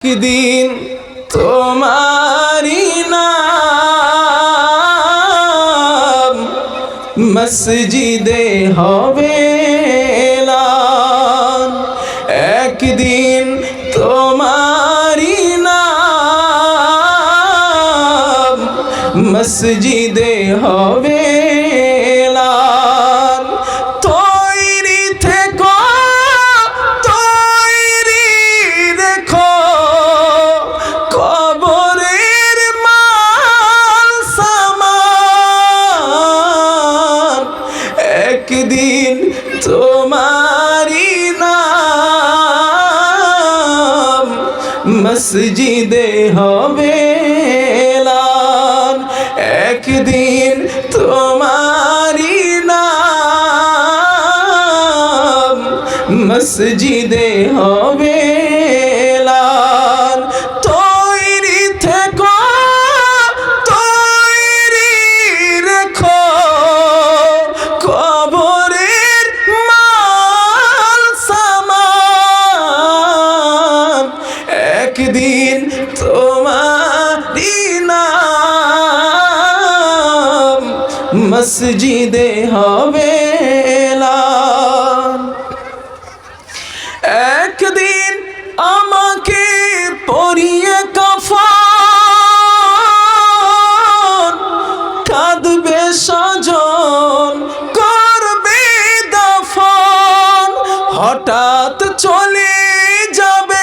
একদিন তোমারি নাম মসজিদে হবে এলান। একদিন তোমারি নাম মসজিদে হবে এলান। তৈরি থেকো, তৈরি রেখো কবরের মাল সামান। একদিন তোমারি নাম মসজিদে হবে এলান। একদিন তোমারি নাম মসজিদে হবে এলান। তৈরি থেকো, তৈরি রেখো কবরের মাল সামান। একদিন তোমারি নাম মসজিদে হবে এলান। একদিন আমাকে পরিয়ে কাফন, কাঁদবে স্বজন করবে দাফন। হঠাৎ চলে যাবে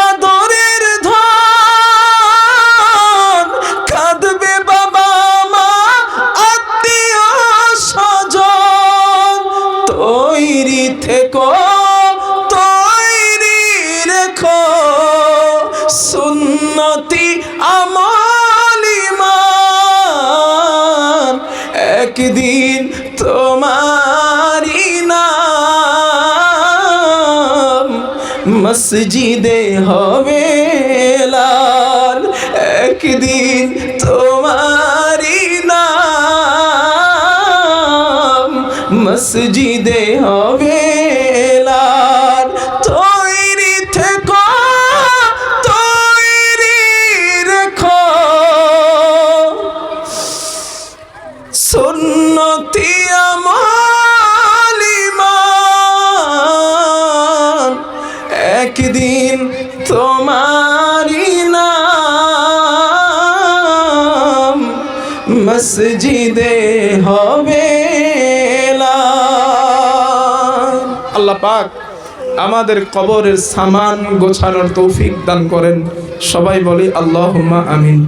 আদরের ধন, কাঁদবে বাবা মা আত্মীয় স্বজন। তৈরি থেকো, তৈরি রেখো সুন্নতি আমল ঈমান। একদিন তোমারি নাম মসজিদে হবে এলান। একদিন তোমারি নাম মসজিদে হবে এলান। তৈরি থেকো, তৈরি রেখো সুন্নতি আমল ঈমান। একদিন তোমারি নাম মসজিদে হবে এলান। আল্লাহ পাক আমাদের কবরের সামান গোছানোর তৌফিক দান করেন। সবাই বলি আল্লাহুম্মা আমিন।